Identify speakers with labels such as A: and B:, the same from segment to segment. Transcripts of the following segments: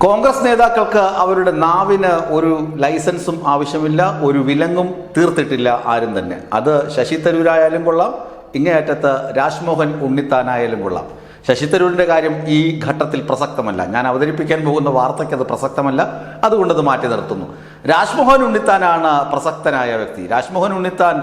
A: കോൺഗ്രസ് നേതാക്കൾക്ക് അവരുടെ നാവിന് ഒരു ലൈസൻസും ആവശ്യമില്ല, ഒരു വിലങ്ങും തീർത്തിട്ടില്ല ആരും തന്നെ. അത് ശശി തരൂരായാലും കൊള്ളാം, ഇങ്ങേയറ്റത്ത് രാജ്മോഹൻ ഉണ്ണിത്താനായാലും കൊള്ളാം. ശശി തരൂരിൻ്റെ കാര്യം ഈ ഘട്ടത്തിൽ പ്രസക്തമല്ല. ഞാൻ അവതരിപ്പിക്കാൻ പോകുന്ന വാർത്തയ്ക്ക് അത് പ്രസക്തമല്ല, അതുകൊണ്ടത് മാറ്റി നിർത്തുന്നു. രാജ്മോഹൻ ഉണ്ണിത്താനാണ് പ്രസക്തനായ വ്യക്തി. രാജ്മോഹൻ ഉണ്ണിത്താൻ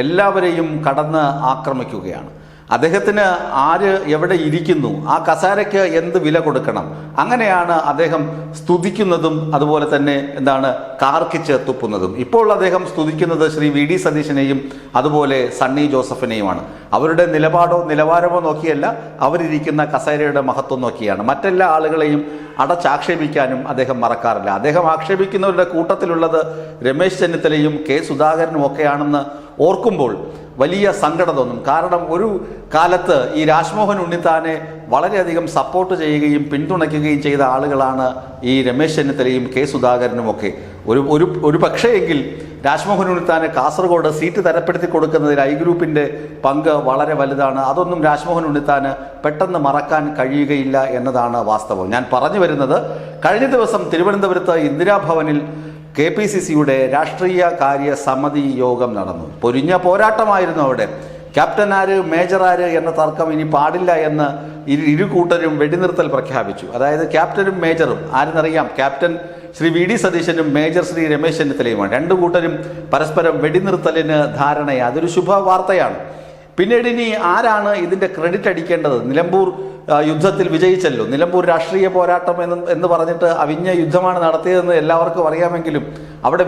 A: എല്ലാവരെയും കടന്ന് ആക്രമിക്കുകയാണ്. അദ്ദേഹത്തിന് ആര് എവിടെ ഇരിക്കുന്നു, ആ കസാരയ്ക്ക് എന്ത് വില കൊടുക്കണം, അങ്ങനെയാണ് അദ്ദേഹം സ്തുതിക്കുന്നതും അതുപോലെ തന്നെ കാർക്കിച്ച് തുപ്പുന്നതും. ഇപ്പോൾ അദ്ദേഹം സ്തുതിക്കുന്നത് ശ്രീ വി ഡി സതീശനെയും അതുപോലെ സണ്ണി ജോസഫിനെയുമാണ്. അവരുടെ നിലവാരമോ നോക്കിയല്ല, അവരിയ്ക്കുന്ന കസേരയുടെ മഹത്വം നോക്കിയാണ്. മറ്റെല്ലാ ആളുകളെയും അടച്ചാക്ഷേപിക്കാനും അദ്ദേഹം മറക്കാറില്ല. അദ്ദേഹം ആക്ഷേപിക്കുന്നവരുടെ കൂട്ടത്തിലുള്ളത് രമേശ് ചെന്നിത്തലയും കെ സുധാകരനും ഒക്കെയാണെന്ന് ഓർക്കുമ്പോൾ വലിയ സങ്കടം തോന്നും. കാരണം ഒരു കാലത്ത് ഈ രാജ്മോഹൻ ഉണ്ണിത്താനെ വളരെയധികം സപ്പോർട്ട് ചെയ്യുകയും പിന്തുണയ്ക്കുകയും ചെയ്ത ആളുകളാണ് ഈ രമേശ് ചെന്നിത്തലയും കെ സുധാകരനുമൊക്കെ. ഒരു പക്ഷേയെങ്കിൽ രാജ്മോഹൻ ഉണ്ണിത്താന് കാസർഗോഡ് സീറ്റ് തരപ്പെടുത്തി കൊടുക്കുന്നതിൽ ഐ ഗ്രൂപ്പിൻ്റെ പങ്ക് വളരെ വലുതാണ്. അതൊന്നും രാജ്മോഹൻ ഉണ്ണിത്താന് പെട്ടെന്ന് മറക്കാൻ കഴിയുകയില്ല എന്നതാണ് വാസ്തവം. ഞാൻ പറഞ്ഞു വരുന്നത്, കഴിഞ്ഞ ദിവസം തിരുവനന്തപുരത്ത് ഇന്ദിരാഭവനിൽ KPCCയുടെ രാഷ്ട്രീയ കാര്യ സമിതി യോഗം നടന്നു. പൊരിഞ്ഞ പോരാട്ടമായിരുന്നു അവിടെ. ക്യാപ്റ്റൻ ആര് മേജർ ആര് എന്ന തർക്കം ഇനി പാടില്ല എന്ന് ഇരു കൂട്ടരും വെടിനിർത്തൽ പ്രഖ്യാപിച്ചു. അതായത് ക്യാപ്റ്റനും മേജറും ആരെന്നറിയാം, ക്യാപ്റ്റൻ ശ്രീ വി ഡി സതീശനും മേജർ ശ്രീ രമേശ് ചെന്നിത്തലയുമാണ്. രണ്ടു കൂട്ടരും പരസ്പരം വെടിനിർത്തലിന് ധാരണയായി. അതൊരു ശുഭവാർത്തയാണ്. പിന്നീട് ഇനി ആരാണ് ഇതിൻ്റെ ക്രെഡിറ്റ് അടിക്കേണ്ടത്? നിലമ്പൂർ യുദ്ധത്തിൽ വിജയിച്ചല്ലോ. നിലമ്പൂർ രാഷ്ട്രീയ പോരാട്ടം എന്ന് പറഞ്ഞിട്ട് അവിഞ്ഞ യുദ്ധമാണ് നടത്തിയതെന്ന് എല്ലാവർക്കും അറിയാമെങ്കിലും അവിടെ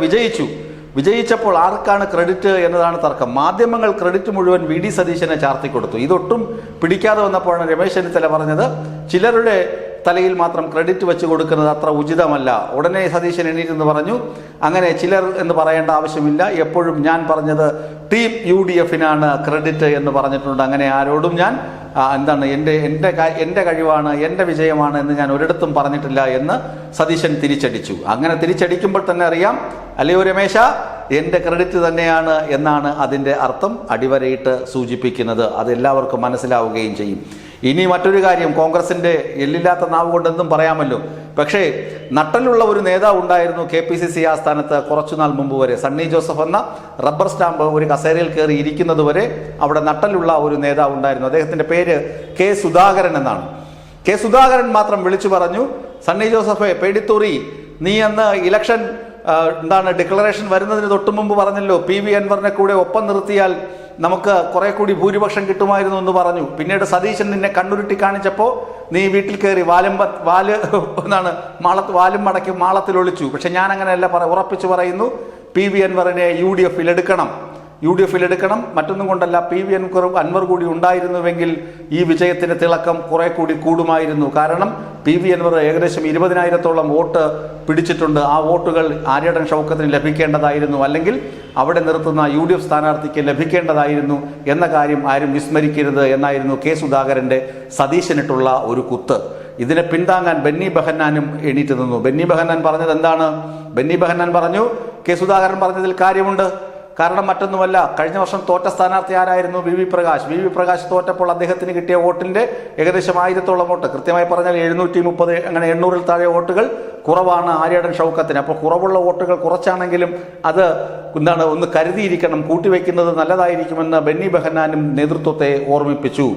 A: വിജയിച്ചപ്പോൾ ആർക്കാണ് ക്രെഡിറ്റ് എന്നതാണ് തർക്കം. മാധ്യമങ്ങൾ ക്രെഡിറ്റ് മുഴുവൻ വി ഡി സതീശനെ ചാർത്തിക്കൊടുത്തു. ഇതൊട്ടും പിടിക്കാതെ വന്നപ്പോഴാണ് രമേശ് ചെന്നിത്തല പറഞ്ഞത്, ചിലരുടെ തലയിൽ മാത്രം ക്രെഡിറ്റ് വെച്ച് കൊടുക്കുന്നത് അത്ര ഉചിതമല്ല. ഉടനെ സതീശൻ എണീറ്റെന്ന് പറഞ്ഞു, അങ്ങനെ ചിലർ എന്ന് പറയേണ്ട ആവശ്യമില്ല, എപ്പോഴും ഞാൻ പറഞ്ഞത് ടീം UDFനാണ് ക്രെഡിറ്റ് എന്ന് പറഞ്ഞിട്ടുണ്ട്. അങ്ങനെ ആരോടും ഞാൻ എൻ്റെ കഴിവാണ്, എൻ്റെ വിജയമാണ് എന്ന് ഞാൻ ഒരിടത്തും പറഞ്ഞിട്ടില്ല എന്ന് സതീശൻ തിരിച്ചടിച്ചു. അങ്ങനെ തിരിച്ചടിക്കുമ്പോൾ തന്നെ അറിയാം, അല്ലയോ രമേശ, എൻ്റെ ക്രെഡിറ്റ് തന്നെയാണ് എന്നാണ് അതിൻ്റെ അർത്ഥം അടിവരയിട്ട് സൂചിപ്പിക്കുന്നത്. അതെല്ലാവർക്കും മനസ്സിലാവുകയും ചെയ്യും. ഇനി മറ്റൊരു കാര്യം, കോൺഗ്രസിൻ്റെ എല്ലില്ലാത്ത നാവ് കൊണ്ടെന്നും പറയാമല്ലോ. പക്ഷേ നട്ടലുള്ള ഒരു നേതാവ് ഉണ്ടായിരുന്നു KPCC ആസ്ഥാനത്ത് കുറച്ചുനാൾ മുമ്പ് വരെ. സണ്ണി ജോസഫ് എന്ന റബ്ബർ സ്റ്റാമ്പ് ഒരു കസേരയിൽ കയറി ഇരിക്കുന്നത് വരെ അവിടെ നട്ടലുള്ള ഒരു നേതാവ് ഉണ്ടായിരുന്നു. അദ്ദേഹത്തിൻ്റെ പേര് കെ സുധാകരൻ എന്നാണ്. കെ സുധാകരൻ മാത്രം വിളിച്ചു പറഞ്ഞു, സണ്ണി ജോസഫെ പേടിത്തൂറി, നീ അന്ന് ഇലക്ഷൻ ഡിക്ലറേഷൻ വരുന്നതിന് തൊട്ടു മുമ്പ് പറഞ്ഞല്ലോ, PV അൻവറിനെ കൂടെ ഒപ്പം നിർത്തിയാൽ നമുക്ക് കുറെ കൂടി ഭൂരിപക്ഷം കിട്ടുമായിരുന്നു എന്ന് പറഞ്ഞു. പിന്നീട് സതീശൻ നിന്നെ കണ്ണുരുട്ടി കാണിച്ചപ്പോൾ നീ വീട്ടിൽ കയറി വാലും മടക്കി മാളത്തിൽ ഒളിച്ചു. പക്ഷെ ഞാൻ അങ്ങനെയല്ല ഉറപ്പിച്ചു പറയുന്നു, PV അൻവറിനെ UDFിൽ എടുക്കണം. മറ്റൊന്നും കൊണ്ടല്ല, PV അൻവർ കൂടി ഉണ്ടായിരുന്നുവെങ്കിൽ ഈ വിജയത്തിന്റെ തിളക്കം കുറെ കൂടി കൂടുമായിരുന്നു. കാരണം PV അൻവർ ഏകദേശം 20,000-ഓളം വോട്ട് പിടിച്ചിട്ടുണ്ട്. ആ വോട്ടുകൾ ആര്യടൻ ഷൗക്കത്തിന് ലഭിക്കേണ്ടതായിരുന്നു, അല്ലെങ്കിൽ അവിടെ നിർത്തുന്ന UDF സ്ഥാനാർത്ഥിക്ക് ലഭിക്കേണ്ടതായിരുന്നു എന്ന കാര്യം ആരും വിസ്മരിക്കരുത് എന്നായിരുന്നു കെ സുധാകരന്റെ സതീശനിട്ടുള്ള ഒരു കുത്ത്. ഇതിനെ പിന്താങ്ങാൻ ബെന്നി ബെഹന്നാനും എണീറ്റ് നിന്നു. ബെന്നി ബെഹന്നാൻ പറഞ്ഞത് എന്താണ്? ബെന്നി ബെഹന്നാൻ പറഞ്ഞു, കെ സുധാകരൻ പറഞ്ഞതിൽ കാര്യമുണ്ട്. കാരണം മറ്റൊന്നുമല്ല, കഴിഞ്ഞ വർഷം തോറ്റ സ്ഥാനാർത്ഥി ആരായിരുന്നു? VV പ്രകാശ്. VV പ്രകാശ് തോറ്റപ്പോൾ അദ്ദേഹത്തിന് കിട്ടിയ വോട്ടിന്റെ ഏകദേശം 1000-ഓളം വോട്ട്, കൃത്യമായി പറഞ്ഞാൽ 730, അങ്ങനെ 800-ൽ താഴെ വോട്ടുകൾ കുറവാണ് ആര്യടൻ ഷൗക്കത്തിന്. അപ്പോൾ കുറവുള്ള വോട്ടുകൾ കുറച്ചാണെങ്കിലും അത് ഒന്ന് കരുതിയിരിക്കണം, കൂട്ടിവെക്കുന്നത് നല്ലതായിരിക്കുമെന്ന് ബെന്നി ബെഹന്നാനും നേതൃത്വത്തെ ഓർമ്മിപ്പിച്ചു.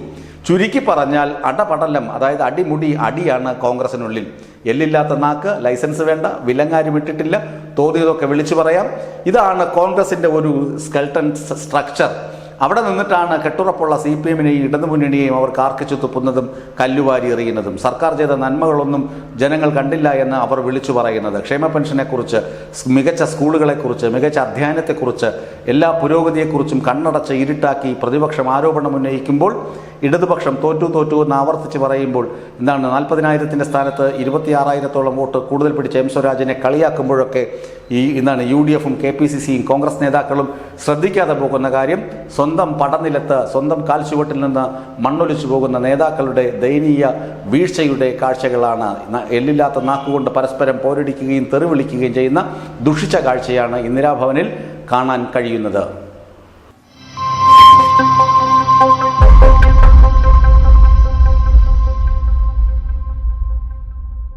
A: ചുരുക്കി പറഞ്ഞാൽ അടപടലം, അതായത് അടിയാണ് കോൺഗ്രസിനുള്ളിൽ. എല്ലില്ലാത്ത നാക്ക്, ലൈസൻസ് വേണ്ട, വിലങ്ങാരും ഇട്ടിട്ടില്ല, തോന്നിയതൊക്കെ വിളിച്ചു പറയാം. ഇതാണ് കോൺഗ്രസിന്റെ ഒരു സ്കെൽട്ടൺ സ്ട്രക്ചർ. അവിടെ നിന്നിട്ടാണ് കെട്ടുറപ്പുള്ള CPMനെയും ഇടതുമുന്നണിയെയും അവർ കാർക്കിച്ചു തുപ്പുന്നതും കല്ലുവാരി എറിയുന്നതും. സർക്കാർ ചെയ്ത നന്മകളൊന്നും ജനങ്ങൾ കണ്ടില്ല എന്ന് അവർ വിളിച്ചു പറയുന്നത്. ക്ഷേമ പെൻഷനെക്കുറിച്ച്, മികച്ച സ്കൂളുകളെക്കുറിച്ച്, മികച്ച അധ്യയനത്തെക്കുറിച്ച്, എല്ലാ പുരോഗതിയെക്കുറിച്ചും കണ്ണടച്ച് ഇരുട്ടാക്കി പ്രതിപക്ഷം ആരോപണം ഉന്നയിക്കുമ്പോൾ ഇടതുപക്ഷം തോറ്റു എന്ന് ആവർത്തിച്ച് പറയുമ്പോൾ 40,000-ന്റെ സ്ഥാനത്ത് 26,000-ഓളം വോട്ട് കൂടുതൽ പിടിച്ച M സ്വരാജിനെ കളിയാക്കുമ്പോഴൊക്കെ ഈ UDFും KPCCയും കോൺഗ്രസ് നേതാക്കളും ശ്രദ്ധിക്കാതെ പോകുന്ന കാര്യം, സ്വന്തം പടനിലത്ത് സ്വന്തം കാൽച്ചുവട്ടിൽ നിന്ന് മണ്ണൊലിച്ചു പോകുന്ന നേതാക്കളുടെ ദയനീയ വീഴ്ചയുടെ കാഴ്ചകളാണ്. എല്ലില്ലാത്ത നാക്കുകൊണ്ട് പരസ്പരം പോരടിക്കുകയും തെറിവിളിക്കുകയും ചെയ്യുന്ന ദുഷിച്ച കാഴ്ചയാണ് ഇന്ദിരാഭവനിൽ കാണാൻ കഴിയുന്നത്.